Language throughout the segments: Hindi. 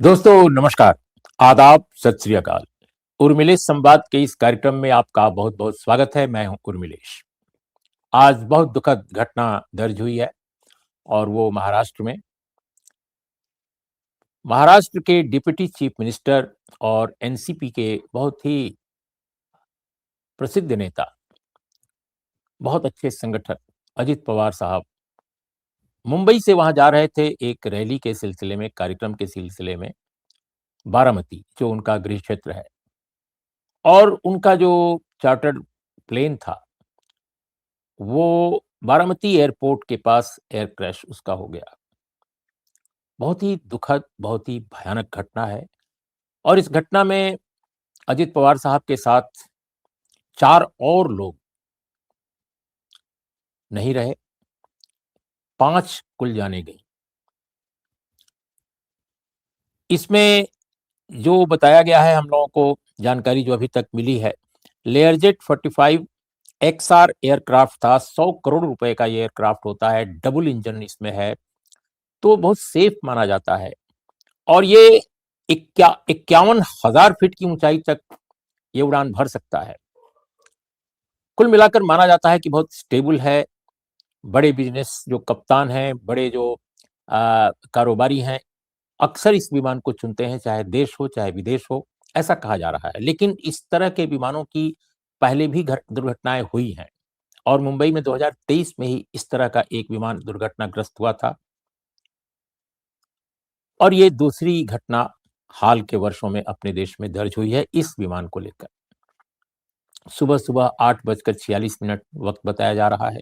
दोस्तों नमस्कार, आदाब, सत श्री अकाल। उर्मिलेश संवाद के इस कार्यक्रम में आपका बहुत-बहुत स्वागत है। मैं हूं उर्मिलेश। आज बहुत दुखद घटना दर्ज हुई है और वो महाराष्ट्र में। महाराष्ट्र के डिप्टी चीफ मिनिस्टर और एनसीपी के बहुत ही प्रसिद्ध नेता, बहुत अच्छे संगठक अजित पवार साहब मुंबई से वहां जा रहे थे एक रैली के सिलसिले में, कार्यक्रम के सिलसिले में, बारामती जो उनका गृह क्षेत्र है। और उनका जो चार्टर्ड प्लेन था वो बारामती एयरपोर्ट के पास एयर क्रैश उसका हो गया। बहुत ही दुखद, बहुत ही भयानक घटना है और इस घटना में अजित पवार साहब के साथ 4 और लोग नहीं रहे, 5 कुल जाने गई। इसमें जो बताया गया है हम लोगों को, जानकारी जो अभी तक मिली है, लेयरजेट 45 एक्सआर एयरक्राफ्ट था। 100 करोड़ रुपए का ये एयरक्राफ्ट होता है, डबल इंजन इसमें है, तो बहुत सेफ माना जाता है। और ये 51,000 फीट की ऊंचाई तक ये उड़ान भर सकता है। कुल मिलाकर माना जाता है कि बहुत स्टेबल है। बड़े बिजनेस जो कप्तान हैं, बड़े जो कारोबारी हैं, अक्सर इस विमान को चुनते हैं, चाहे देश हो, चाहे विदेश हो, ऐसा कहा जा रहा है। लेकिन इस तरह के विमानों की पहले भी दुर्घटनाएं हुई हैं और मुंबई में 2023 में ही इस तरह का एक विमान दुर्घटनाग्रस्त हुआ था। और ये दूसरी घटना हाल के वर्षों में अपने देश में दर्ज हुई है इस विमान को लेकर। सुबह-सुबह 8:46 वक्त बताया जा रहा है।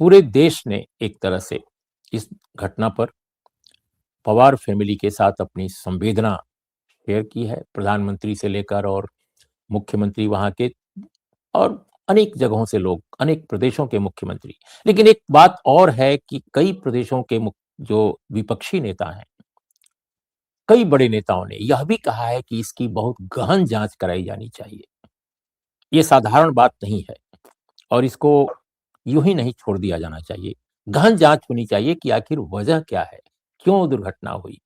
पूरे देश ने एक तरह से इस घटना पर पवार फैमिली के साथ अपनी संवेदना शेयर की है। प्रधानमंत्री से लेकर और मुख्यमंत्री वहाँ के और अनेक जगहों से लोग, अनेक प्रदेशों के मुख्यमंत्री। लेकिन एक बात और है कि कई प्रदेशों के जो विपक्षी नेता हैं, कई बड़े नेताओं ने यह भी कहा है कि इसकी बहुत गहन जाँच कराई जानी चाहिए। ये साधारण बात नहीं है और इसको यूँ ही नहीं छोड़ दिया जाना चाहिए। गहन जाँच होनी चाहिए कि आखिर वजह क्या है? क्यों दुर्घटना हुई?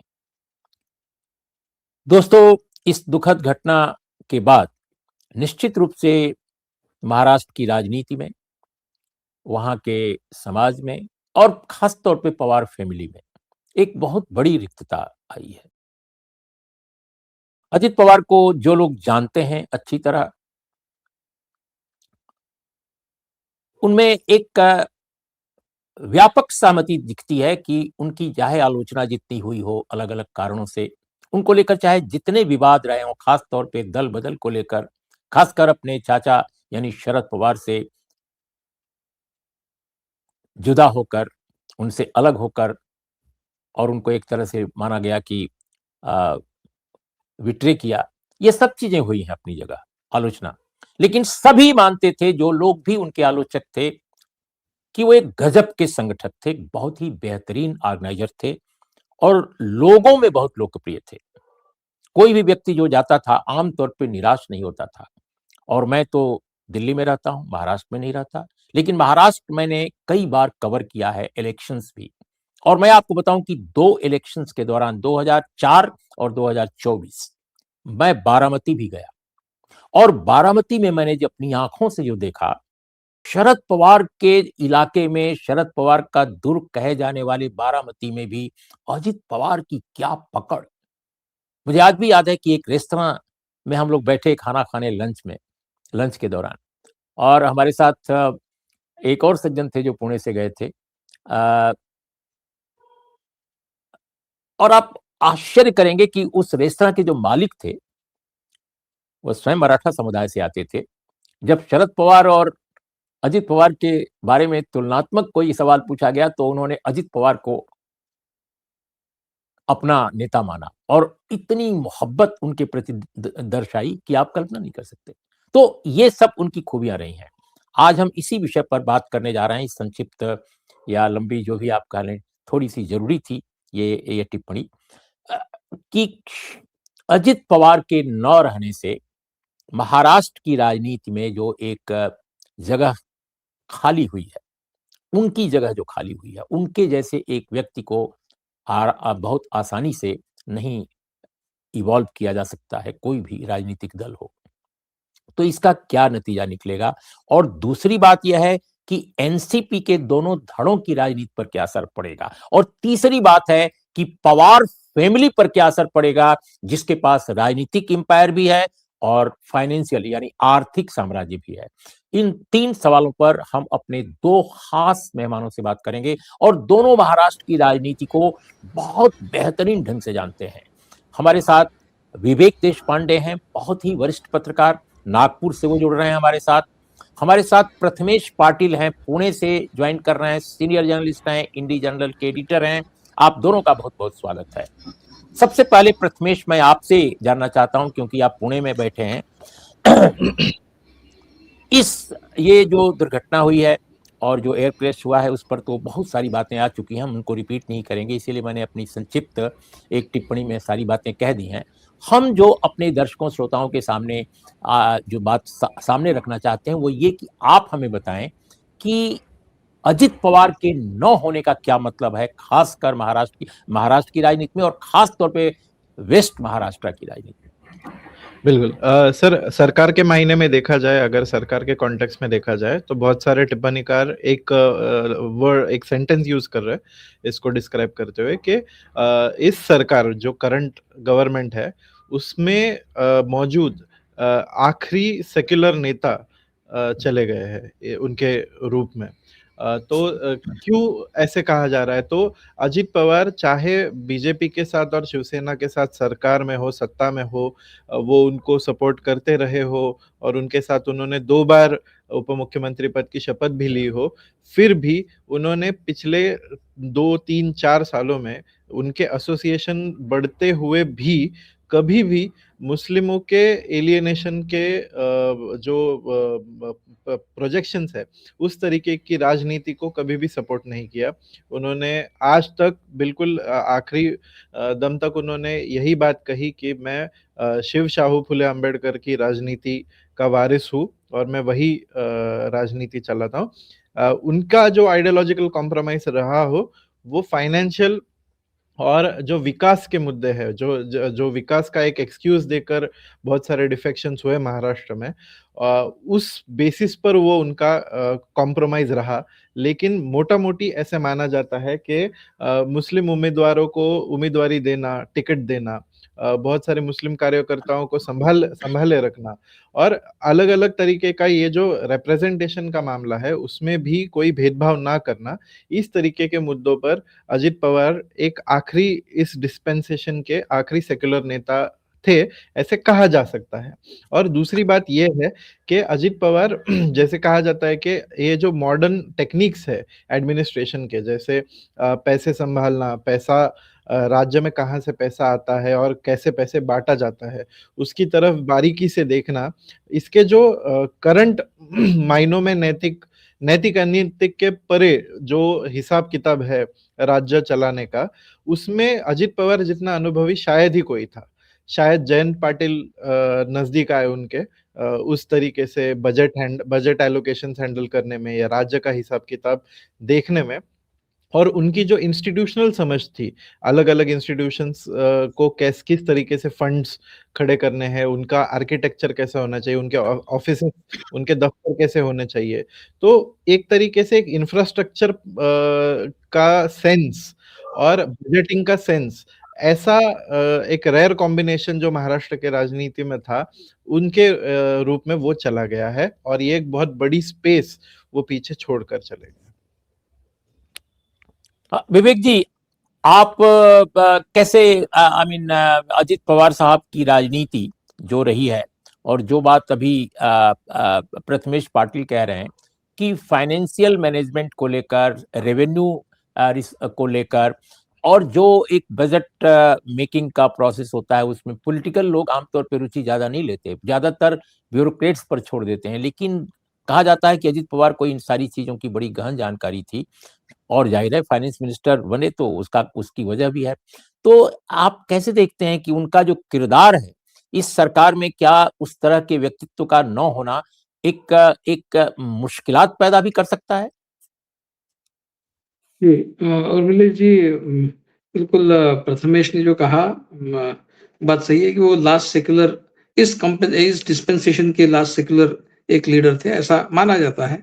दोस्तों, इस दुखद घटना के बाद निश्चित रूप से महाराष्ट्र की राजनीति में, वहाँ के समाज में और ख़ास तौर पे पवार फैमिली में एक बहुत बड़ी रिक्तता आई है। अजित पवार को जो लोग जानते हैं अच्छी तरह, उनमें एक व्यापक सहमति दिखती है कि उनकी चाहे आलोचना जितनी हुई हो अलग-अलग कारणों से, उनको लेकर चाहे जितने विवाद रहे हों, खास तौर पे दल-बदल को लेकर, खासकर अपने चाचा यानी शरद पवार से जुदा होकर, उनसे अलग होकर और उनको एक तरह से माना गया कि अ, बिट्रे किया, ये सब चीज़ें हुई हैं अपनी जगह, आलोचना। लेकिन सभी मानते थे, जो लोग भी उनके आलोचक थे, कि वो एक गज़ब के संगठक थे, बहुत ही बेहतरीन ऑर्गेनाइज़र थे और लोगों में बहुत लोकप्रिय थे। कोई भी व्यक्ति जो जाता था आम तौर पे निराश नहीं होता था। और मैं तो दिल्ली में रहता हूँ, महाराष्ट्र में नहीं रहता। लेकिन महाराष्ट्र मैंने कई बार कवर किया है, इलेक्शंस भी। और मैं आपको बताऊँ कि 2 इलेक्शंस के दौरान 2004 और 2024 मैं बारामती भी गया और बारामती में मैंने जो अपनी आँखों से जो देखा, शरद पवार के इलाके में, शरद पवार का दुर्ग कहे जाने वाले बारामती में भी अजित पवार की क्या पकड़! मुझे आज भी याद है कि एक रेस्तरां में हम लोग बैठे खाना खाने लंच के दौरान और हमारे साथ एक और सज्जन थे जो पुणे से गए थे। अ, और आप आश्चर्य करेंगे कि उस रेस्तरां के जो मालिक थे, वो स्वयं मराठा समुदाय से आते थे। जब शरद पवार और अजित पवार के बारे में तुलनात्मक कोई सवाल पूछा गया, तो उन्होंने अजित पवार को अपना नेता माना और इतनी मोहब्बत उनके प्रति दर्शाई कि आप कल्पना नहीं कर सकते। तो ये सब उनकी खूबियां रही हैं। आज हम इसी विषय पर बात करने जा रहे हैं। इस संक्षिप्त या लंबी जो भी आप कह लें, थोड़ी सी जरूरी थी ये टिप्पणी अ, कि अजित पवार के न रहने से महाराष्ट्र की राजनीति में जो एक जगह खाली हुई है, उनकी जगह जो खाली हुई है, उनके जैसे एक व्यक्ति को बहुत आसानी से नहीं इवॉल्व किया जा सकता है, कोई भी राजनीतिक दल हो। तो इसका क्या नतीजा निकलेगा? और दूसरी बात यह है कि एनसीपी के दोनों धड़ों की राजनीति पर क्या असर पड़ेगा? और तीसरी बात है कि पवार फैमिली पर क्या असर पड़ेगा, जिसके पास राजनीतिक एम्पायर भी है और फाइनेंशियल यानी आर्थिक साम्राज्य भी है। इन 3 सवालों पर हम अपने 2 खास मेहमानों से बात करेंगे और दोनों महाराष्ट्र की राजनीति को बहुत बेहतरीन ढंग से जानते हैं। हमारे साथ विवेक देशपांडे हैं, बहुत ही वरिष्ठ पत्रकार, नागपुर से वो जुड़ रहे हैं हमारे साथ। हमारे साथ प्रथमेश पाटिल हैं, पुणे से ज्वाइन कर रहे हैं, सीनियर जर्नलिस्ट हैं, इंडी जर्नल के एडिटर हैं। आप दोनों का बहुत-बहुत स्वागत है। सबसे पहले प्रथमेश मैं आपसे जानना चाहता हूं क्योंकि आप पुणे में बैठे हैं। ये जो दुर्घटना हुई है और जो एयर क्रैश हुआ है उस पर तो बहुत सारी बातें आ चुकी हैं, हम उनको रिपीट नहीं करेंगे, इसीलिए मैंने अपनी संक्षिप्त एक टिप्पणी में सारी बातें कह दी हैं। हम जो अपने दर्शकों श्रोताओं के सामने जो बात सामने रखना चाहते हैं वो ये कि आप हमें बताएं कि अजित पवार के न होने का क्या मतलब है, खासकर महाराष्ट्र की राजनीति में और खास तौर पे वेस्ट महाराष्ट्र की राजनीति में। बिल्कुल सर, सरकार के मायने में देखा जाए, अगर सरकार के कॉन्टेक्स्ट में देखा जाए तो बहुत सारे टिप्पणीकार एक वर्ड, एक सेंटेंस यूज कर रहे हैं इसको डिस्क्राइब करते हुए कि इस सरकार जो करंट गवर्नमेंट है उसमें मौजूद आखिरी सेक्युलर नेता चले गए हैं उनके रूप में। तो क्यों ऐसे कहा जा रहा है? तो अजित पवार चाहे बीजेपी के साथ और शिवसेना के साथ सरकार में हो, सत्ता में हो, वो उनको सपोर्ट करते रहे हो और उनके साथ उन्होंने 2 बार उप मुख्यमंत्री पद की शपथ भी ली हो, फिर भी उन्होंने पिछले 2, 3, 4 सालों में उनके एसोसिएशन बढ़ते हुए भी कभी भी मुस्लिमों के एलियनेशन के जो प्रोजेक्शंस है उस तरीके की राजनीति को कभी भी सपोर्ट नहीं किया। उन्होंने आज तक बिल्कुल आखिरी दम तक उन्होंने यही बात कही कि मैं शिव शाहू फुले अम्बेडकर की राजनीति का वारिस हूँ और मैं वही राजनीति चलाता हूँ। उनका जो आइडियोलॉजिकल कॉम्प्रोमाइज रहा हो वो फाइनेंशियल और जो विकास के मुद्दे हैं, जो विकास का एक एक्सक्यूज देकर बहुत सारे डिफेक्शंस हुए महाराष्ट्र में, उस बेसिस पर वो उनका कॉम्प्रोमाइज रहा। लेकिन मोटा मोटी ऐसे माना जाता है कि मुस्लिम उम्मीदवारों को उम्मीदवारी देना, टिकट देना, बहुत सारे मुस्लिम कार्यकर्ताओं को संभाले रखना और अलग अलग तरीके का ये जो रिप्रेजेंटेशन का मामला है उसमें भी कोई भेदभाव ना करना, इस तरीके के मुद्दों पर अजित पवार एक आखिरी इस डिस्पेंसेशन के आखिरी सेक्युलर नेता थे, ऐसे कहा जा सकता है। और दूसरी बात ये है कि अजित पवार जैसे कहा जाता है कि ये जो मॉडर्न टेक्निक्स है एडमिनिस्ट्रेशन के, जैसे पैसे संभालना, पैसा राज्य में कहाँ से पैसा आता है और कैसे पैसे बांटा जाता है, उसकी तरफ बारीकी से देखना, इसके जो करंट मायनों में नैतिक अनैतिक के परे जो हिसाब किताब है राज्य चलाने का, उसमें अजित पवार जितना अनुभवी शायद ही कोई था। शायद जयंत पाटिल नजदीक आए उनके उस तरीके से बजट एलोकेशन हैंडल करने में या राज्य का हिसाब किताब देखने में। और उनकी जो इंस्टीट्यूशनल समझ थी, अलग अलग इंस्टीट्यूशंस को किस तरीके से फंड्स खड़े करने हैं, उनका आर्किटेक्चर कैसा होना चाहिए, उनके ऑफिस, उनके दफ्तर कैसे होने चाहिए, तो एक तरीके से एक इंफ्रास्ट्रक्चर का सेंस और बजटिंग का सेंस, ऐसा एक रेयर कॉम्बिनेशन जो महाराष्ट्र के राजनीति में था उनके रूप में वो चला गया है और ये एक बहुत बड़ी स्पेस वो पीछे छोड़कर चले गए। विवेक जी, आप कैसे आई मीन अजित पवार साहब की राजनीति जो रही है और जो बात अभी प्रथमेश पाटिल कह रहे हैं कि फाइनेंशियल मैनेजमेंट को लेकर, रेवेन्यू को लेकर और जो एक बजट मेकिंग का प्रोसेस होता है उसमें पॉलिटिकल लोग आमतौर पर रुचि ज्यादा नहीं लेते, ज्यादातर ब्यूरोक्रेट्स पर छोड़ देते हैं, लेकिन कहा जाता है कि अजित पवार को इन सारी चीजों की बड़ी गहन जानकारी थी और जाहिर है फाइनेंस मिनिस्टर बने तो उसकी वजह भी है। तो आप कैसे देखते हैं कि उनका जो किरदार है इस सरकार में, क्या उस तरह के व्यक्तित्व का न होना एक एक मुश्किलात पैदा भी कर सकता है? जी, उर्मिला जी, बिल्कुल प्रथमेश ने जो कहा बात सही है कि वो लास्ट सेक्युलर इस डिस्पेंसेशन के लास्ट सेक्युलर एक लीडर थे, ऐसा माना जाता है।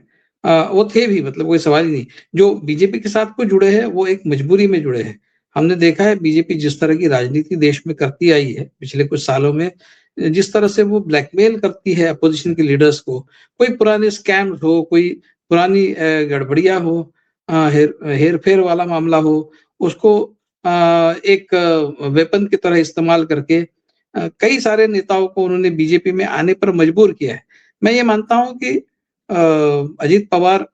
वो थे भी, मतलब कोई सवाल ही नहीं। जो बीजेपी के साथ को जुड़े हैं, वो एक मजबूरी में जुड़े हैं। हमने देखा है बीजेपी जिस तरह की राजनीति देश में करती आई है पिछले कुछ सालों में, जिस तरह से वो ब्लैकमेल करती है अपोजिशन के लीडर्स को, कोई पुराने स्कैम्स हो, कोई पुरानी गड़बड़ियाँ हो, हेर-फेर वाला मामला हो, उसको एक वेपन की तरह इस्तेमाल करके कई सारे नेताओं को उन्होंने बीजेपी में आने पर मजबूर किया है। मैं ये मानता हूँ कि अजीत पवार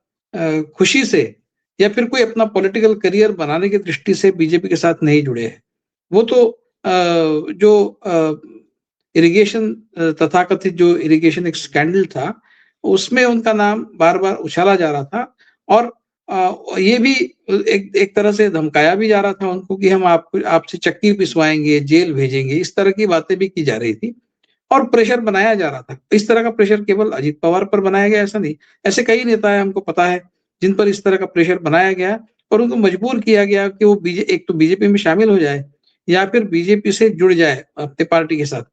खुशी से या फिर कोई अपना पॉलिटिकल करियर बनाने की दृष्टि से बीजेपी के साथ नहीं जुड़े हैं। वो तो जो इरिगेशन तथाकथित जो इरिगेशन एक स्कैंडल था, उसमें उनका नाम बार-बार उछाला जा रहा था और ये भी एक एक तरह से धमकाया भी जा रहा था उनको कि हम आपको आपसे चक्की पिसवाएँगे, जेल भेजेंगे, इस तरह की बातें भी की जा रही थी और प्रेशर बनाया जा रहा था। इस तरह का प्रेशर केवल अजीत पवार पर बनाया गया ऐसा नहीं, ऐसे कई नेता हैं हमको पता है, जिन पर इस तरह का प्रेशर बनाया गया और उनको मजबूर किया गया कि वो एक तो बीजेपी में शामिल हो जाए या फिर बीजेपी से जुड़ जाए अपनी पार्टी के साथ।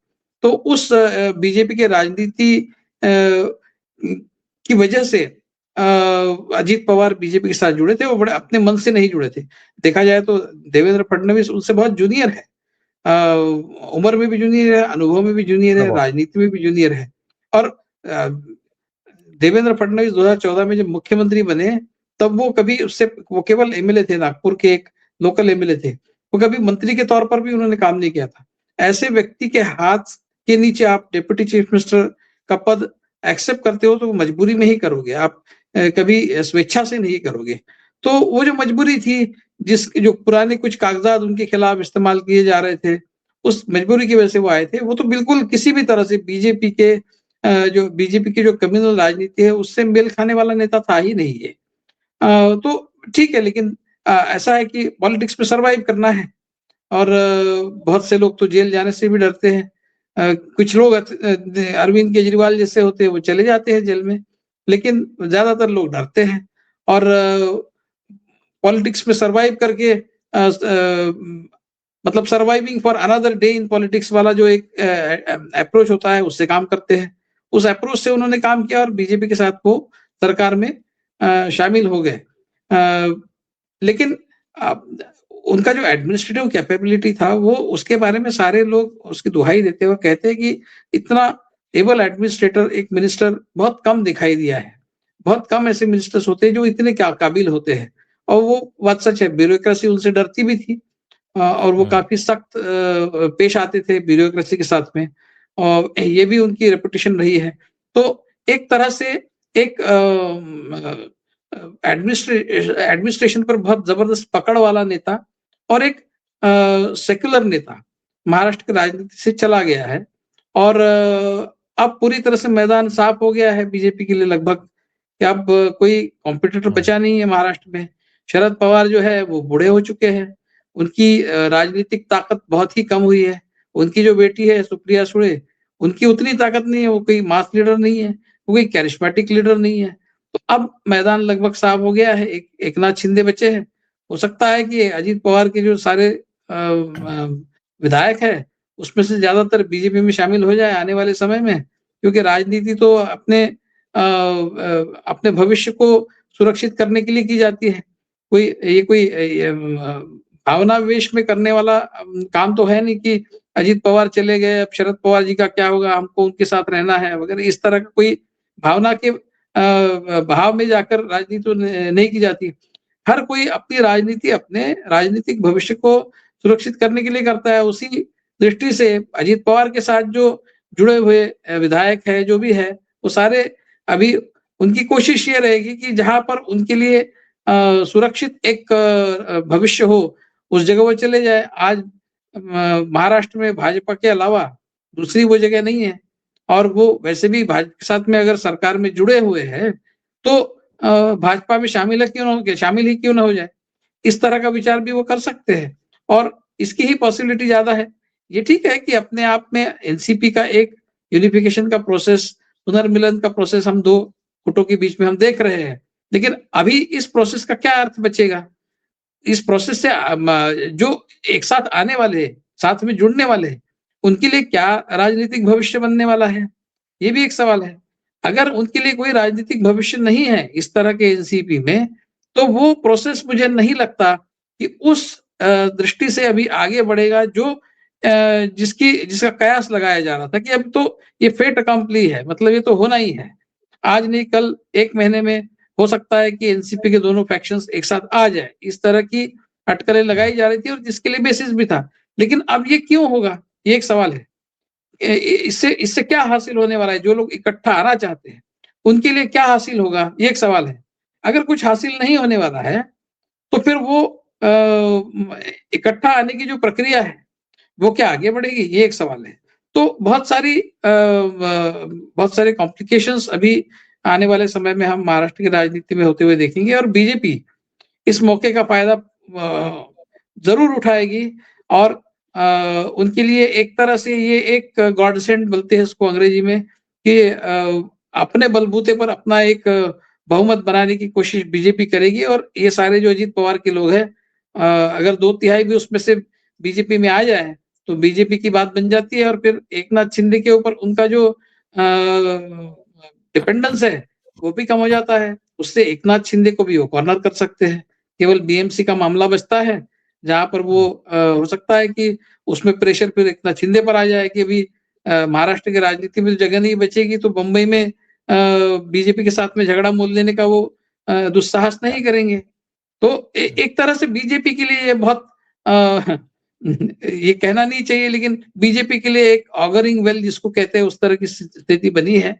तो उस बीजेपी के राजनीति की वजह से अजीत पवार बीजेपी के साथ जुड़े थे, वो बड़े अपने मन से नहीं जुड़े थे। देखा जाए तो देवेंद्र फडणवीस उनसे बहुत जूनियर है। उम्र में भी जूनियर है, अनुभव में भी जूनियर है, बहुत राजनीति में भी जूनियर है और अ, देवेंद्र फडणवीस 2014 में जब मुख्यमंत्री बने, तब वो केवल एमएलए थे, नागपुर के एक लोकल एमएलए थे। वो कभी मंत्री के तौर पर भी उन्होंने काम नहीं किया था। ऐसे व्यक्ति के हाथ के नीचे आप डिप्टी चीफ मिनिस्टर का पद एक्सेप्ट करते हो तो वो मजबूरी में ही करोगे, आप कभी स्वेच्छा से नहीं करोगे। तो वो जो मजबूरी थी, जो पुराने कुछ कागज़ात उनके खिलाफ इस्तेमाल किए जा रहे थे, उस मजबूरी की वजह से वो आए थे। वो तो बिल्कुल किसी भी तरह से जो बीजेपी की जो कम्युनल राजनीति है, उससे मेल खाने वाला नेता था ही नहीं ये। तो ठीक है, लेकिन ऐसा है कि पॉलिटिक्स में सर्वाइव करना है और बहुत से लोग तो जेल जाने से भी डरते हैं। कुछ लोग अरविंद केजरीवाल जैसे होते हैं, वो चले जाते हैं जेल में, लेकिन ज़्यादातर लोग डरते हैं और पॉलिटिक्स में सर्वाइव करके मतलब surviving for another day in politics वाला जो एक अप्रोच होता है, उससे काम करते हैं। उस अप्रोच से उन्होंने काम किया और बीजेपी के साथ वो सरकार में शामिल हो गए। लेकिन अ, उनका जो एडमिनिस्ट्रेटिव कैपेबिलिटी था, वो उसके बारे में सारे लोग उसकी दुहाई देते हुए कहते हैं कि इतना एबल एडमिनिस्ट्रेटर एक मिनिस्टर बहुत कम दिखाई दिया है। बहुत कम ऐसे मिनिस्टर्स होते हैं जो इतने क्या काबिल होते हैं और वो बात सच है, ब्यूरोक्रेसी उनसे डरती भी थी और वो हुँ, काफ़ी सख्त पेश आते थे ब्यूरोक्रेसी के साथ में और ये भी उनकी रेपुटेशन रही है। तो एक तरह से एक एडमिनिस्ट्रेशन पर बहुत ज़बरदस्त पकड़ वाला नेता और एक सेक्युलर नेता महाराष्ट्र की राजनीति से चला गया है और अब पूरी तरह से मैदान साफ हो गया है बीजेपी के लिए लगभग कि अब कोई कॉम्पिटिटर हुँ, बचा नहीं है महाराष्ट्र में। शरद पवार जो है वो बूढ़े हो चुके हैं। उनकी राजनीतिक ताकत बहुत ही कम हुई है। उनकी जो बेटी है सुप्रिया सुळे, उनकी उतनी ताकत नहीं है, वो कोई मास लीडर नहीं है, वो कोई कैरिस्मेटिक लीडर नहीं है। तो अब मैदान लगभग साफ हो गया है, एकनाथ शिंदे बचे हैं। हो सकता है कि अजीत पवार के जो सारे विधायक हैं, उसमें से ज़्यादातर बीजेपी में शामिल हो जाए आने वाले समय में, क्योंकि राजनीति तो अपने भविष्य को सुरक्षित करने के लिए की जाती है। कोई भावनावेश में करने वाला काम तो है नहीं कि अजीत पवार चले गए, अब शरद पवार जी का क्या होगा, हमको उनके साथ रहना है वगैरह इस तरह का कोई भावना के भाव में जाकर राजनीति तो नहीं की जाती। हर कोई अपनी राजनीति अपने राजनीतिक भविष्य को सुरक्षित करने के लिए करता है। उसी दृष्टि से अजीत पवार के साथ जो जुड़े हुए विधायक हैं, जो भी है, वो सारे अभी उनकी कोशिश ये रहेगी कि जहाँ पर उनके लिए सुरक्षित एक भविष्य हो, उस जगह वो चले जाएँ। आज महाराष्ट्र में भाजपा के अलावा दूसरी वो जगह नहीं है और वो वैसे भी भाजपा के साथ में अगर सरकार में जुड़े हुए हैं, तो भाजपा में शामिल ही क्यों ना हो जाए। इस तरह का विचार भी वो कर सकते हैं और इसकी ही पॉसिबिलिटी ज़्यादा है। ये ठीक है कि अपने आप में एनसीपी का एक यूनिफिकेशन का प्रोसेस, पुनर्मिलन का प्रोसेस हम 2 गुटों के बीच में हम देख रहे हैं। लेकिन अभी इस प्रोसेस का क्या अर्थ बचेगा? इस प्रोसेस से जो एक साथ आने वाले हैं, साथ में जुड़ने वाले हैं, उनके लिए क्या राजनीतिक भविष्य बनने वाला है? ये भी एक सवाल है। अगर उनके लिए कोई राजनीतिक भविष्य नहीं है इस तरह के एनसीपी में, तो वो प्रोसेस मुझे नहीं लगता कि उस दृष्टि से अभी आगे बढ़ेगा जो जिसका कयास लगाया जा रहा था कि अब तो ये फेट अकम्प्ली है, मतलब ये तो होना ही है। आज नहीं कल 1 महीने में हो सकता है कि एनसीपी के दोनों फैक्शंस एक साथ आ जाए। इस तरह की अटकलें लगाई जा रही थी और जिसके लिए बेसिस भी था। लेकिन अब ये क्यों होगा? ये एक सवाल है। इससे इससे क्या हासिल होने वाला है? जो लोग इकट्ठा आना चाहते हैं, उनके लिए क्या हासिल होगा? ये एक सवाल है। अगर कुछ हासिल नहीं होने वाला है, तो फिर वो इकट्ठा आने की जो प्रक्रिया है, वो क्या आगे बढ़ेगी? ये एक सवाल है। तो बहुत सारे कॉम्प्लिकेशंस अभी आने वाले समय में हम महाराष्ट्र की राजनीति में होते हुए देखेंगे और बीजेपी इस मौके का फ़ायदा ज़रूर उठाएगी और उनके लिए एक तरह से ये एक गॉड सेंड बोलते हैं इसको अंग्रेजी में कि अपने बलबूते पर अपना एक बहुमत बनाने की कोशिश बीजेपी करेगी और ये सारे जो अजीत पवार के लोग हैं अगर 2/3 भी उसमें से बीजेपी में आ जाए, तो बीजेपी की बात बन जाती है और फिर एकनाथ शिंदे के ऊपर उनका जो डिपेंडेंस है, वो भी कम हो जाता है। उससे एकनाथ शिंदे को भी वो कॉर्नर कर सकते हैं। केवल बीएमसी का मामला बचता है, जहाँ पर वो हो सकता है कि उसमें प्रेशर फिर एकनाथ शिंदे पर आ जाए कि अभी महाराष्ट्र की राजनीति में जगह नहीं बचेगी तो बंबई में बीजेपी के साथ में झगड़ा मोल लेने का वो दुस्साहस नहीं करेंगे। तो एक तरह से बीजेपी के लिए ये बहुत ये कहना नहीं चाहिए लेकिन बीजेपी के लिए एक ऑगरिंग वेल जिसको कहते हैं उस तरह की स्थिति बनी है।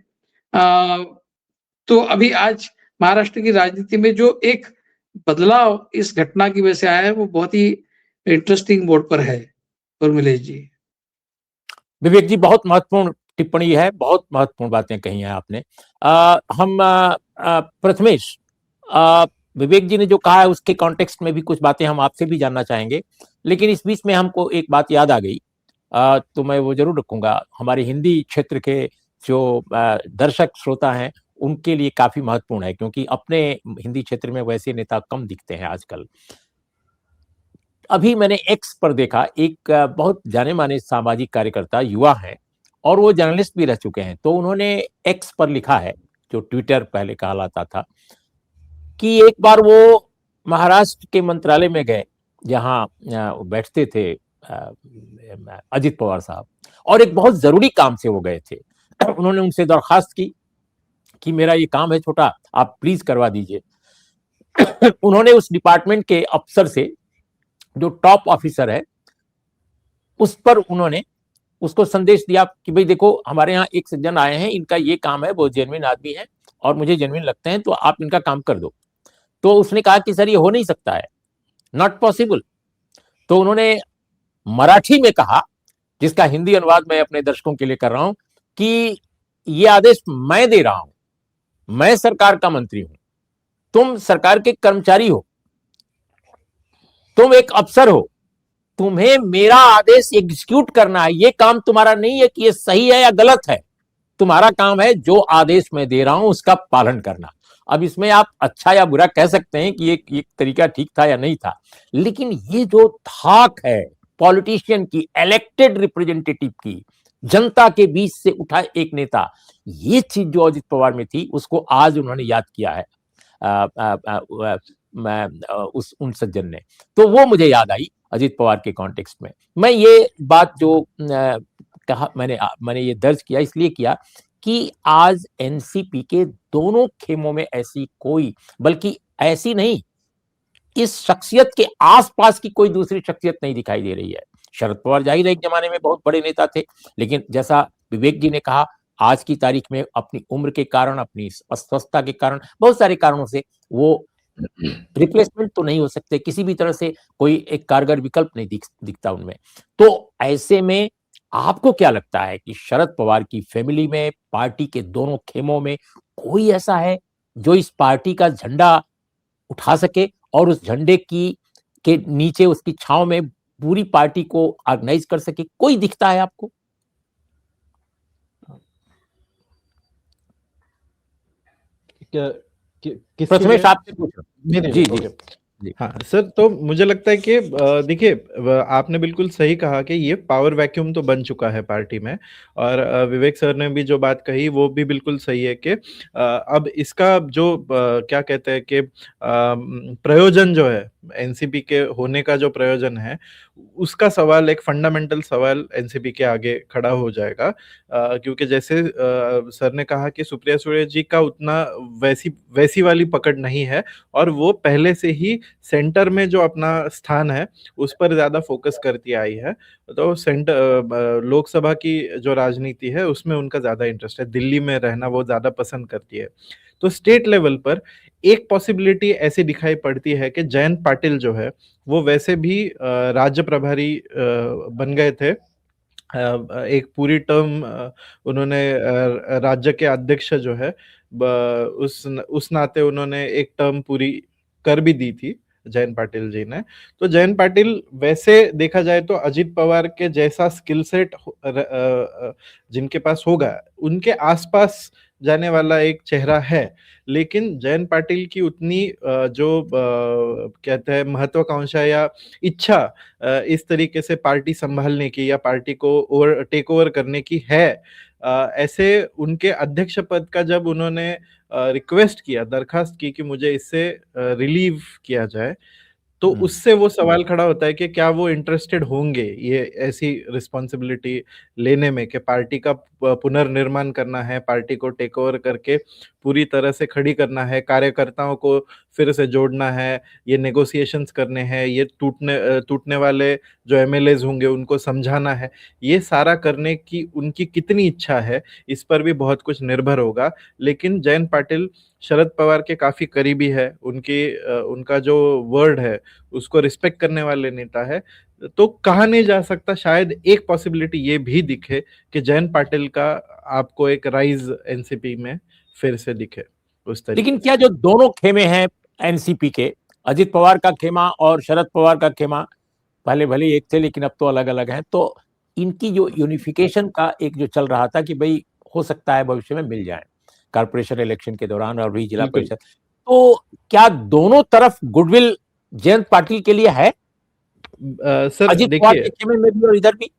तो अभी आज महाराष्ट्र की राजनीति में जो एक बदलाव इस घटना की वजह से आया है वो बहुत ही इंटरेस्टिंग मोड पर है उर्मिलेश जी। विवेक जी, बहुत महत्वपूर्ण टिप्पणी है, बहुत महत्वपूर्ण बातें कही हैं आपने। हम प्रथमेश, विवेक जी ने जो कहा है उसके कॉन्टेक्स्ट में भी कुछ बातें हम आपसे भी जानना चाहेंगे, लेकिन इस बीच में हमको एक बात याद आ गई, तो मैं वो जरूर रखूंगा। हमारे हिंदी क्षेत्र के जो दर्शक श्रोता हैं उनके लिए काफी महत्वपूर्ण है, क्योंकि अपने हिंदी क्षेत्र में वैसे नेता कम दिखते हैं आजकल। अभी मैंने एक्स पर देखा, एक बहुत जाने माने सामाजिक कार्यकर्ता युवा हैं और वो जर्नलिस्ट भी रह चुके हैं, तो उन्होंने एक्स पर लिखा है, जो ट्विटर पहले कहलाता था, कि एक बार वो महाराष्ट्र के मंत्रालय में गए जहां बैठते थे अजित पवार साहब, और एक बहुत जरूरी काम से वो गए थे। उन्होंने उनसे दरखास्त की कि मेरा ये काम है छोटा, आप प्लीज करवा दीजिए। उन्होंने उस डिपार्टमेंट के अफसर से, जो टॉप ऑफिसर है, उस पर उन्होंने उसको संदेश दिया कि भाई देखो, हमारे यहाँ एक सज्जन आए हैं, इनका ये काम है, वो जेन्युइन आदमी है और मुझे जेन्युइन लगते हैं, तो आप इनका काम कर दो। तो उसने कहा कि सर ये हो नहीं सकता है, नॉट पॉसिबल। तो उन्होंने मराठी में कहा, जिसका हिंदी अनुवाद मैं अपने दर्शकों के लिए कर रहा हूं, कि ये आदेश मैं दे रहा हूं, मैं सरकार का मंत्री हूं, तुम सरकार के कर्मचारी हो, तुम एक अफसर हो, तुम्हें मेरा आदेश एग्जीक्यूट करना है। ये काम तुम्हारा नहीं है कि ये सही है या गलत है, तुम्हारा काम है जो आदेश मैं दे रहा हूं उसका पालन करना। अब इसमें आप अच्छा या बुरा कह सकते हैं कि ये तरीका ठीक था या नहीं था, लेकिन ये जो धाक है पॉलिटिशियन की, इलेक्टेड रिप्रेजेंटेटिव की, जनता के बीच से उठा एक नेता, ये चीज जो अजित पवार में थी उसको आज उन्होंने याद किया है उस उन सज्जन ने। तो वो मुझे याद आई अजित पवार के कॉन्टेक्स्ट में। मैं ये बात जो कहा, मैंने ये दर्ज किया, इसलिए किया कि आज एनसीपी के दोनों खेमों में ऐसी कोई, बल्कि ऐसी नहीं, इस शख्सियत के आसपास की कोई दूसरी शख्सियत नहीं दिखाई दे रही है। शरद पवार जाहिर है एक जमाने में बहुत बड़े नेता थे, लेकिन जैसा विवेक जी ने कहा, आज की तारीख में अपनी उम्र के कारण, अपनी अस्वस्थता के कारण, बहुत सारे कारणों से वो रिप्लेसमेंट तो नहीं हो सकते, किसी भी तरह से कोई एक कारगर विकल्प नहीं दिखता उनमें। तो ऐसे में आपको क्या लगता है कि शरद पवार की फैमिली में, पार्टी के दोनों खेमों में कोई ऐसा है जो इस पार्टी का झंडा उठा सके और उस झंडे के नीचे, उसकी छांव में पूरी पार्टी को ऑर्गेनाइज कर सके? कोई दिखता है आपको? किसके प्रथमेश लिए? आपसे पूछ रहा हूं। जी जी। जी। हाँ, सर तो मुझे लगता है कि देखिए आपने बिल्कुल सही कहा कि ये पावर वैक्यूम तो बन चुका है पार्टी में और विवेक सर ने भी जो बात कही वो भी बिल्कुल सही है कि अब इसका जो क्या कहते हैं कि प्रयोजन जो है एनसीपी के होने का जो प्रयोजन है, उसका सवाल एक फंडामेंटल सवाल एनसीपी के आगे खड़ा हो जाएगा। क्योंकि जैसे सर ने कहा कि सुप्रिया सुळे जी का उतना वैसी वैसी वाली पकड़ नहीं है और वो पहले से ही सेंटर में जो अपना स्थान है उस पर ज्यादा फोकस करती आई है। तो लोकसभा की जो राजनीति है उसमें उनका ज्यादा इंटरेस्ट है, दिल्ली में रहना वो ज्यादा पसंद करती है। तो स्टेट लेवल पर एक पॉसिबिलिटी ऐसी दिखाई पड़ती है कि जयंत पाटिल जो है वो वैसे भी राज्य प्रभारी बन गए थे। एक पूरी टर्म उन्होंने राज्य के अध्यक्ष जो है उस नाते उन्होंने एक टर्म पूरी कर भी दी थी जयंत पाटिल जी ने। तो जयंत पाटिल वैसे देखा जाए तो अजित पवार के जैसा स्किल सेट जिनके पास होगा उनके आसपास जाने वाला एक चेहरा है, लेकिन जयंत पाटिल की उतनी जो कहते हैं महत्वाकांक्षा या इच्छा इस तरीके से पार्टी संभालने की या पार्टी को टेक ओवर करने की है। ऐसे उनके अध्यक्ष पद का जब उन्होंने रिक्वेस्ट किया, दरखास्त की कि मुझे इससे रिलीव किया जाए, तो उससे वो सवाल खड़ा होता है कि क्या वो इंटरेस्टेड होंगे ये ऐसी रिस्पॉन्सिबिलिटी लेने में कि पार्टी का पुनर्निर्माण करना है, पार्टी को टेक ओवर करके पूरी तरह से खड़ी करना है, कार्यकर्ताओं को फिर से जोड़ना है, ये नेगोशिएशंस करने हैं, ये टूटने वाले जो एमएलएज होंगे उनको समझाना है। ये सारा करने की उनकी कितनी इच्छा है, इस पर भी बहुत कुछ निर्भर होगा। लेकिन जयंत पाटिल शरद पवार के काफ़ी करीबी है, उनका जो वर्ड है उसको रिस्पेक्ट करने वाले नेता है। तो कहा नहीं जा सकता, शायद एक पॉसिबिलिटी ये भी दिखे कि जयंत पाटिल का आपको एक राइज एनसीपी में फिर से दिखे उस तरीके लेकिन से। क्या जो दोनों खेमे हैं एनसीपी के, अजित पवार का खेमा और शरद पवार का खेमा, पहले भले ही एक थे लेकिन अब तो अलग-अलग हैं, तो इनकी जो यूनिफिकेशन का एक जो चल रहा था कि भई हो सकता है भविष्य में मिल जाएँ, कॉर्पोरेशन इलेक्शन के दौरान और भी जिला बिल्कुल। परिषद। तो क्या दोनों तरफ गुडविल जयंत पाटिल के लिए है? सर अजित पवार देखिए, के खेमे में भी और इधर भी?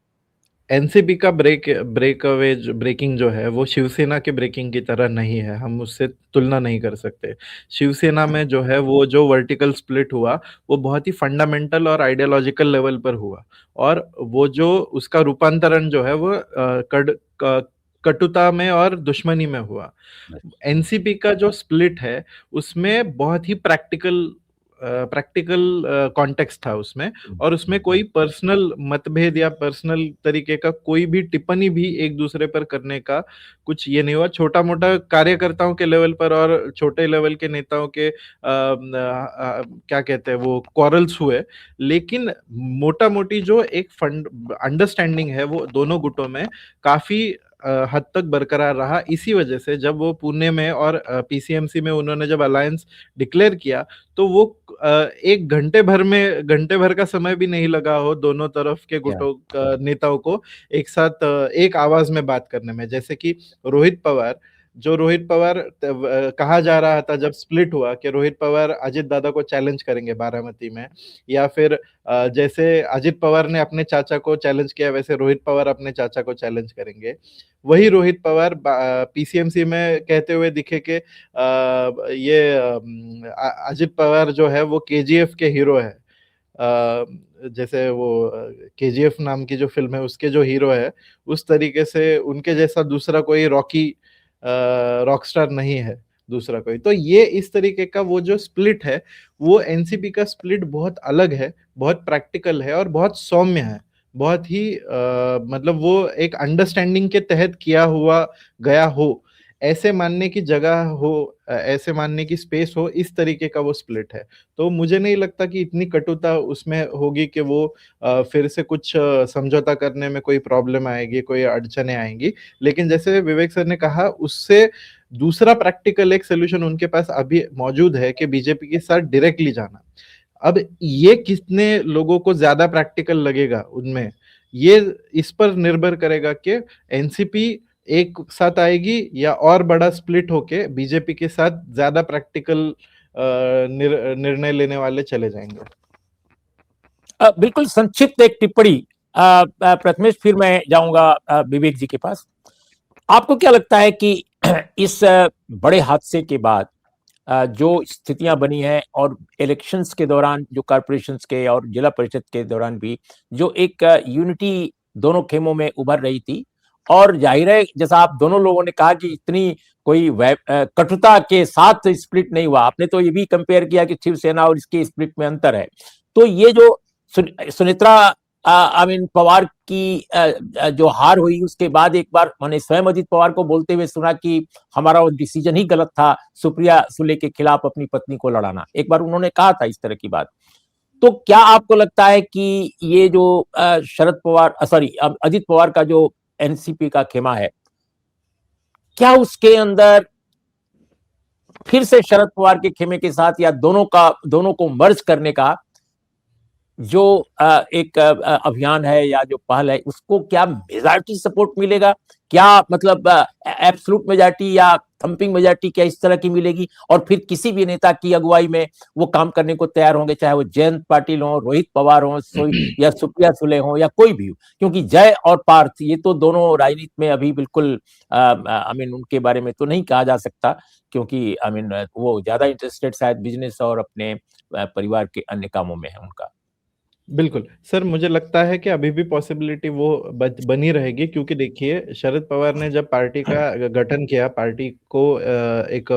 एनसीपी का ब्रेकिंग जो है वो शिवसेना के ब्रेकिंग की तरह नहीं है, हम उससे तुलना नहीं कर सकते। शिवसेना में जो है वो जो वर्टिकल स्प्लिट हुआ वो बहुत ही फंडामेंटल और आइडियोलॉजिकल लेवल पर हुआ और वो जो उसका रूपांतरण जो है वो कटुता में और दुश्मनी में हुआ। एनसीपी का जो स्प्लिट है उसमें बहुत ही प्रैक्टिकल कॉन्टेक्स्ट था उसमें, और उसमें कोई पर्सनल मतभेद या पर्सनल तरीके का कोई भी टिप्पणी भी एक दूसरे पर करने का कुछ ये नहीं हुआ। छोटा मोटा कार्यकर्ताओं के लेवल पर और छोटे लेवल के नेताओं के क्या कहते हैं वो क्वारल्स हुए, लेकिन मोटा मोटी जो एक फंड अंडरस्टैंडिंग है वो दोनों गुटों में काफी हद तक बरकरार रहा। इसी वजह से जब वो पुणे में और पीसीएमसी में उन्होंने जब अलायंस डिक्लेयर किया तो वो एक घंटे भर का समय भी नहीं लगा हो दोनों तरफ के गुटों नेताओं को एक साथ एक आवाज में बात करने में। जैसे कि रोहित पवार कहा जा रहा था जब स्प्लिट हुआ कि रोहित पवार अजित दादा को चैलेंज करेंगे बारामती में, या फिर जैसे अजित पवार ने अपने चाचा को चैलेंज किया वैसे रोहित पवार अपने चाचा को चैलेंज करेंगे। वही रोहित पवार पीसीएमसी में कहते हुए दिखे कि अजित पवार जो है वो केजीएफ के हीरो है। जैसे वो केजीएफ नाम की जो फिल्म है उसके जो हीरो है, उस तरीके से उनके जैसा दूसरा कोई रॉकस्टार नहीं है दूसरा कोई। तो ये इस तरीके का वो जो स्प्लिट है वो एनसीपी का स्प्लिट बहुत अलग है, बहुत प्रैक्टिकल है और बहुत सौम्य है। बहुत ही मतलब वो एक अंडरस्टैंडिंग के तहत किया हुआ गया हो, ऐसे मानने की जगह हो, ऐसे मानने की स्पेस हो, इस तरीके का वो स्प्लिट है। तो मुझे नहीं लगता कि इतनी कटुता उसमें होगी कि वो फिर से कुछ समझौता करने में कोई प्रॉब्लम आएगी, कोई अड़चनें आएंगी। लेकिन जैसे विवेक सर ने कहा उससे दूसरा प्रैक्टिकल एक सोल्यूशन उनके पास अभी मौजूद है कि बीजेपी के साथ डायरेक्टली जाना। अब ये कितने लोगों को ज्यादा प्रैक्टिकल लगेगा उनमें, ये इस पर निर्भर करेगा कि एनसीपी एक साथ आएगी या और बड़ा स्प्लिट होके बीजेपी के साथ ज्यादा प्रैक्टिकल निर्णय लेने वाले चले जाएंगे। बिल्कुल संक्षिप्त एक टिप्पणी प्रथमेश, फिर मैं जाऊंगा विवेक जी के पास। आपको क्या लगता है कि इस बड़े हादसे के बाद जो स्थितियां बनी हैं और इलेक्शंस के दौरान जो कॉर्पोरेशंस के और जिला परिषद के दौरान भी जो एक यूनिटी दोनों खेमों में उभर रही थी, और जाहिर है जैसा आप दोनों लोगों ने कहा कि इतनी कोई कटुता के साथ स्प्लिट नहीं हुआ, आपने तो ये भी कंपेयर किया कि शिवसेना और इसके स्प्लिट में अंतर है। तो ये जो सुनेत्रा पवार की जो हार हुई, उसके बाद एक बार मैंने स्वयं अजित पवार को बोलते हुए सुना कि हमारा वो डिसीजन ही गलत था सुप्रिया सुले के खिलाफ अपनी पत्नी को लड़ाना, एक बार उन्होंने कहा था इस तरह की बात। तो क्या आपको लगता है कि ये जो शरद पवार अजित पवार का जो एनसीपी का खेमा है, क्या उसके अंदर फिर से शरद पवार के खेमे के साथ या दोनों को मर्ज करने का जो एक अभियान है या जो पहल है, उसको क्या मेजॉरिटी सपोर्ट मिलेगा? क्या मतलब एब्सोल्यूट मेजॉरिटी या थंपिंग मेजॉरिटी क्या इस तरह की मिलेगी? और फिर किसी भी नेता की अगुवाई में वो काम करने को तैयार होंगे, चाहे वो जयंत पाटिल हो, रोहित पवार हो, या सुप्रिया सुले हो, या कोई भी हो? क्योंकि जय और पार्थ ये तो दोनों राजनीति में अभी बिल्कुल उनके बारे में तो नहीं कहा जा सकता, क्योंकि वो ज्यादा इंटरेस्टेड शायद बिजनेस और अपने परिवार के अन्य कामों में है उनका। बिल्कुल सर, मुझे लगता है कि अभी भी पॉसिबिलिटी वो बनी रहेगी, क्योंकि देखिए शरद पवार ने जब पार्टी का गठन किया, पार्टी को एक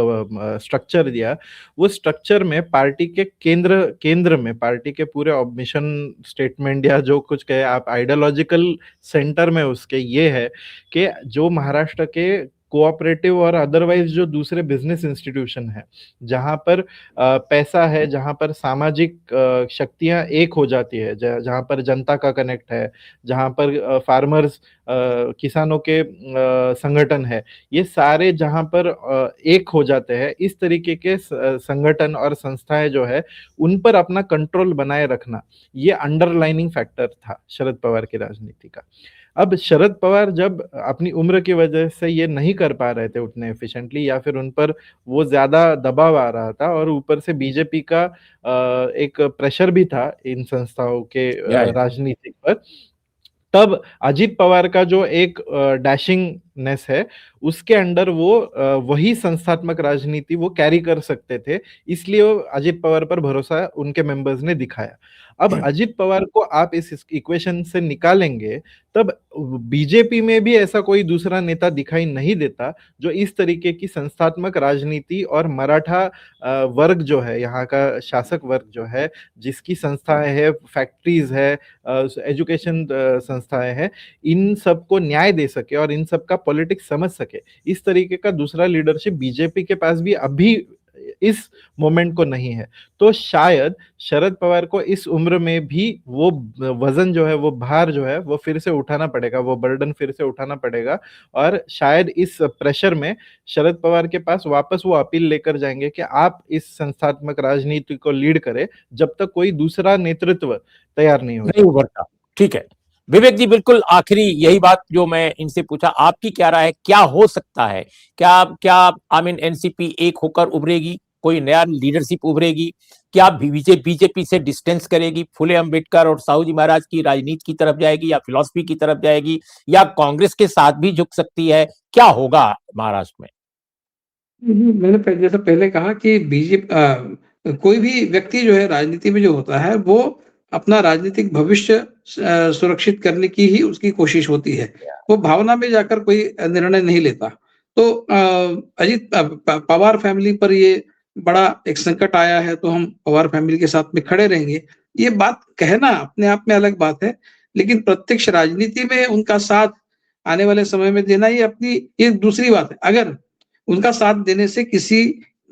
स्ट्रक्चर दिया, वो स्ट्रक्चर में पार्टी के केंद्र में पार्टी के पूरे मिशन स्टेटमेंट या जो कुछ कहे आप, आइडियोलॉजिकल सेंटर में उसके ये है कि जो महाराष्ट्र के कोऑपरेटिव और अदरवाइज जो दूसरे बिजनेस इंस्टीट्यूशन है, जहां पर पैसा है, जहां पर सामाजिक शक्तियां एक हो जाती है, जहां पर जनता का कनेक्ट है, जहां पर फार्मर्स किसानों के संगठन है, ये सारे जहां पर एक हो जाते हैं, इस तरीके के संगठन और संस्थाएं जो है उन पर अपना कंट्रोल बनाए रखना, ये अंडरलाइनिंग फैक्टर था शरद पवार की राजनीति का। अब शरद पवार जब अपनी उम्र की वजह से ये नहीं कर पा रहे थे उतने एफिशिएंटली, या फिर उन पर वो ज्यादा दबाव आ रहा था, और ऊपर से बीजेपी का एक प्रेशर भी था इन संस्थाओं के राजनीति पर, तब अजित पवार का जो एक डैशिंगनेस है, उसके अंडर वो वही संस्थात्मक राजनीति वो कैरी कर सकते थे, इसलिए वो अजित पवार पर भरोसा उनके मेंबर्स ने दिखाया। अब अजित पवार को आप इस इक्वेशन से निकालेंगे, तब बीजेपी में भी ऐसा कोई दूसरा नेता दिखाई नहीं देता जो इस तरीके की संस्थात्मक राजनीति और मराठा वर्ग जो है, यहाँ का शासक वर्ग जो है, जिसकी संस्थाएं है, फैक्ट्रीज है, एजुकेशन संस्थाएं हैं, इन सबको न्याय दे सके और इन सब का पॉलिटिक्स समझ सके, इस तरीके का दूसरा लीडरशिप बीजेपी के पास भी अभी इस मोमेंट को नहीं है। तो शायद शरद पवार को इस उम्र में भी वो वजन जो है, वो भार जो है, वो फिर से उठाना पड़ेगा, वो बर्डन फिर से उठाना पड़ेगा, और शायद इस प्रेशर में शरद पवार के पास वापस वो अपील लेकर जाएंगे कि आप इस संस्थात्मक राजनीति को लीड करें, जब तक कोई दूसरा नेतृत्व तैयार नहीं उभरता। ठीक है विवेक जी, बिल्कुल आखिरी यही बात जो मैं इनसे पूछा, आपकी क्या राय है, क्या हो सकता है? क्या एनसीपी एक होकर उभरेगी, कोई नया लीडरशिप उभरेगी? क्या बीजेपी से डिस्टेंस करेगी, फुले अंबेडकर और साहू जी महाराज की राजनीति की तरफ जाएगी, या फिलॉसफी की तरफ जाएगी, या कांग्रेस के साथ भी झुक सकती है? क्या होगा महाराष्ट्र में? मैंने जैसा पहले कहा कि बीजेपी कोई भी व्यक्ति जो है राजनीति में जो होता है, वो अपना राजनीतिक भविष्य सुरक्षित करने की ही उसकी कोशिश होती है। वो भावना में जाकर कोई निर्णय नहीं लेता। तो अजित पवार फैमिली पर ये बड़ा एक संकट आया है, तो हम पवार फैमिली के साथ में खड़े रहेंगे। ये बात कहना अपने आप में अलग बात है, लेकिन प्रत्यक्ष राजनीति में उनका साथ आने वाले समय में देना ये अपनी ये दूसरी बात है। अगर उनका साथ देने से किसी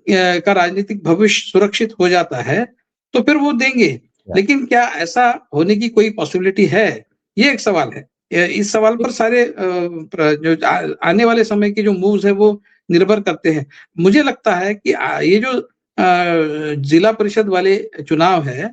का राजनीतिक भविष्य सुरक्षित हो जाता है, तो फिर वो देंगे। लेकिन क्या ऐसा होने की कोई पॉसिबिलिटी है? ये एक सवाल है। इस सवाल पर सारे जो आने वाले समय के जो मूव्स हैं वो निर्भर करते हैं। मुझे लगता है कि ये जो जिला परिषद वाले चुनाव है,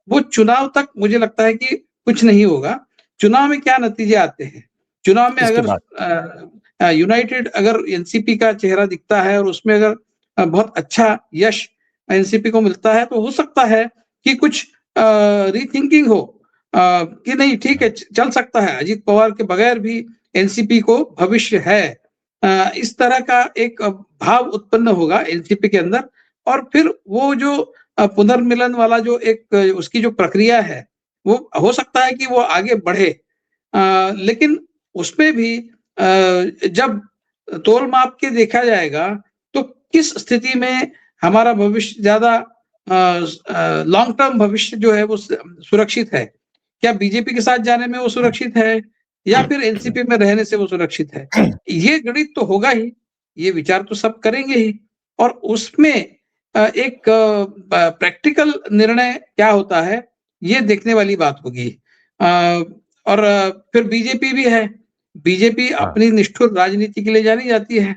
वो चुनाव तक मुझे लगता है कि कुछ नहीं होगा। चुनाव में क्या नतीजे आते हैं? चुनाव में अगर यूनाइटेड अगर एनसीपी का चेहरा दिखता है और उसमें अगर बहुत अच्छा यश एनसीपी को मिलता है, तो हो सकता है कि कुछ रीथिंकिंग हो कि नहीं ठीक है, चल सकता है, अजीत पवार के बगैर भी एनसीपी को भविष्य है। इस तरह का एक भाव उत्पन्न होगा एनसीपी के अंदर, और फिर वो जो पुनर्मिलन वाला जो एक उसकी जो प्रक्रिया है, वो हो सकता है कि वो आगे बढ़े। लेकिन उसमें भी जब तोल-माप के देखा जाएगा, तो किस स्थिति में हमारा भविष्य ज़्यादा लॉन्ग टर्म भविष्य जो है वो सुरक्षित है? क्या बीजेपी के साथ जाने में वो सुरक्षित है, या फिर एनसीपी में रहने से वो सुरक्षित है? ये गणित तो होगा ही, ये विचार तो सब करेंगे ही, और उसमें एक प्रैक्टिकल निर्णय क्या होता है, ये देखने वाली बात होगी। और फिर बीजेपी भी है, बीजेपी हाँ। अपनी निष्ठुर राजनीति के लिए जानी जाती है।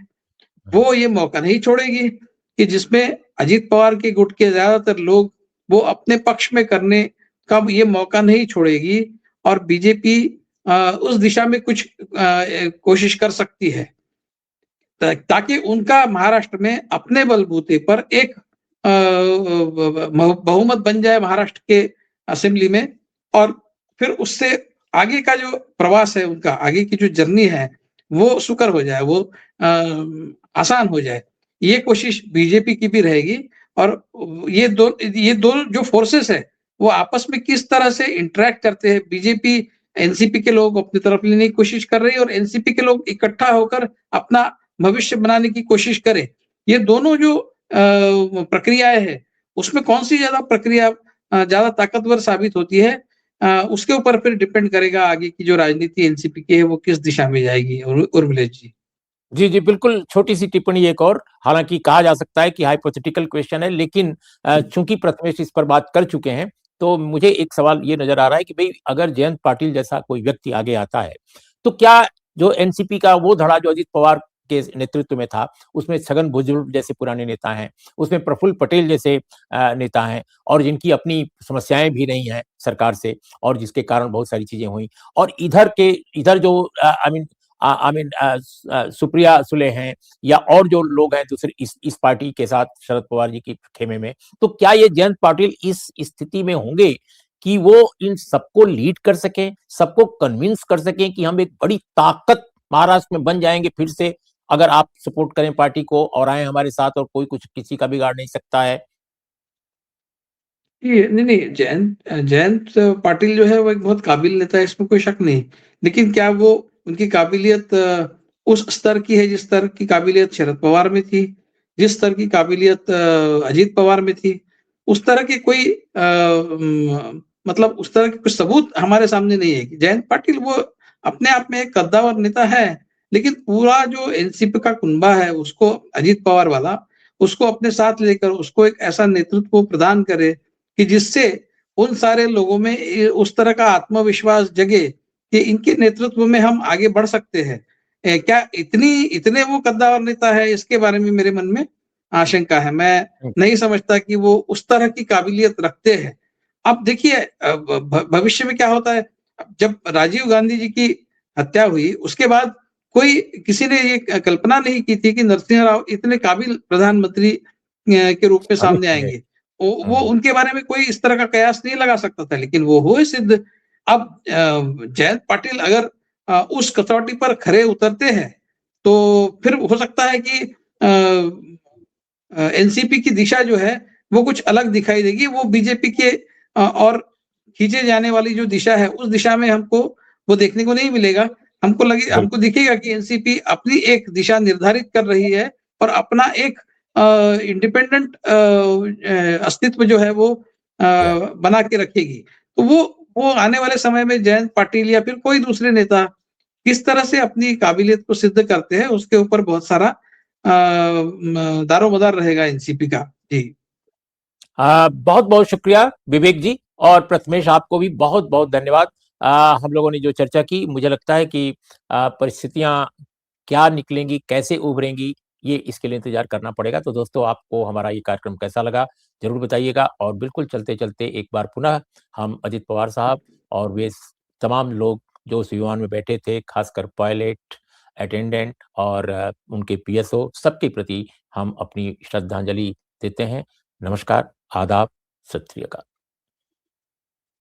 वो ये मौका नहीं छोड़ेगी कि जिसमें अजीत पवार के गुट के ज़्यादातर लोग वो अपने पक्ष में करने का ये मौका नहीं छोड़ेगी, और बीजेपी उस दिशा में कुछ कोशिश कर सकती है ताकि उनका महाराष्ट्र में अपने बलबूते पर एक बहुमत बन जाए महाराष्ट्र के असेंबली में, और फिर उससे आगे का जो प्रवास है उनका, आगे की जो जर्नी है, वो सुकर हो जाए, वो आसान हो जाए। ये कोशिश बीजेपी की भी रहेगी, और ये दो जो फोर्सेस है वो आपस में किस तरह से इंटरैक्ट करते हैं। बीजेपी एनसीपी के लोग अपनी तरफ लेने की कोशिश कर रही है, और एनसीपी के लोग इकट्ठा होकर अपना भविष्य बनाने की कोशिश करें। ये दोनों जो प्रक्रियाएँ हैं, उसमें कौन-सी ज़्यादा प्रक्रिया ज़्यादा ताकतवर साबित होती है, उसके ऊपर फिर डिपेंड करेगा आगे की जो राजनीति एनसीपी की है वो किस दिशा में जाएगी। उर्मिलेश जी। जी, जी, बिल्कुल छोटी-सी टिप्पणी एक और, हालाँकि कहा जा सकता है कि हाइपोथेटिकल क्वेश्चन है, लेकिन चूँकि प्रथमेश इस पर बात कर चुके हैं, तो मुझे एक सवाल ये नज़र आ रहा है कि भई अगर जयंत पाटिल जैसा कोई व्यक्ति आगे आता है, तो क्या जो एनसीपी का वो धड़ा जो अजित पवार के नेतृत्व में था, उसमें छगन भुजबल जैसे पुराने नेता हैं, उसमें प्रफुल्ल पटेल जैसे नेता हैं, और जिनकी अपनी समस्याएँ भी रही हैं सरकार से, और जिसके कारण बहुत सारी चीज़ें हुई, और इधर जो आई मीन सुप्रिया सुले हैं, या और जो लोग हैं दूसरे इस पार्टी के साथ शरद पवार जी की खेमे में, तो क्या ये जयंत पाटिल इस स्थिति में होंगे कि वो इन सबको लीड कर सकें, सबको कन्विंस कर सकें कि हम एक बड़ी ताकत महाराष्ट्र में बन जाएंगे फिर से, अगर आप सपोर्ट करें पार्टी को और आए हमारे साथ, और कोई कुछ किसी का बिगाड़ नहीं सकता है? ये नहीं, नहीं, जयंत पाटिल जो है वो एक बहुत काबिल नेता है, इसमें कोई शक नहीं। लेकिन क्या वो उनकी काबिलियत उस स्तर की है जिस स्तर की काबिलियत शरद पवार में थी, जिस स्तर की काबिलियत अजीत पवार में थी? उस तरह की कोई मतलब उस तरह के कुछ सबूत हमारे सामने नहीं है कि जयंत पाटिल वो अपने आप में एक कद्दावर नेता है, लेकिन पूरा जो एनसीपी का कुनबा है उसको, अजीत पवार वाला, उसको अपने साथ लेकर उसको एक ऐसा नेतृत्व प्रदान करे कि जिससे उन सारे लोगों में उस तरह का आत्मविश्वास जगे कि इनके नेतृत्व में हम आगे बढ़ सकते हैं। क्या इतने वो कद्दावर नेता है, इसके बारे में मेरे मन में आशंका है। मैं नहीं समझता कि वो उस तरह की काबिलियत रखते हैं। अब देखिए भविष्य में क्या होता है, जब राजीव गांधी जी की हत्या हुई उसके बाद कोई किसी ने ये कल्पना नहीं की थी कि नरसिंह राव इतने काबिल प्रधानमंत्री के रूप में सामने अवश्य है। आएंगे। वो उनके बारे में कोई इस तरह का कयास नहीं लगा सकता था, लेकिन वो हुए सिद्ध। अब जयंत पाटिल अगर उस कसौटी पर खरे उतरते हैं, तो फिर हो सकता है कि एनसीपी की दिशा जो है वो कुछ अलग दिखाई देगी। वो बीजेपी के और खींचे जाने वाली जो दिशा है उस दिशा में हमको वो देखने को नहीं मिलेगा। हमको दिखेगा कि एनसीपी अपनी एक दिशा निर्धारित कर रही है, और अपना एक इंडिपेंडेंट अस्तित्व जो है वो बना के रखेगी। तो वो आने वाले समय में जयंत पाटिल या फिर कोई दूसरे नेता किस तरह से अपनी काबिलियत को सिद्ध करते हैं, उसके ऊपर बहुत सारा दारोमदार रहेगा एनसीपी का। जी। बहुत बहुत शुक्रिया विवेक जी, और प्रथमेश आपको भी बहुत बहुत धन्यवाद। हम लोगों ने जो चर्चा की, मुझे लगता है कि परिस्थितियां क्या निकलेंगी, कैसे उभरेंगी, ये इसके लिए इंतजार करना पड़ेगा। तो दोस्तों, आपको हमारा ये कार्यक्रम कैसा लगा जरूर बताइएगा, और बिल्कुल चलते चलते एक बार पुनः हम अजित पवार साहब और वे तमाम लोग जो उस विमान में बैठे थे, खासकर पायलट, अटेंडेंट और उनके पीएसओ, सबके प्रति हम अपनी श्रद्धांजलि देते हैं। नमस्कार, आदाब, सत श्री अकाल।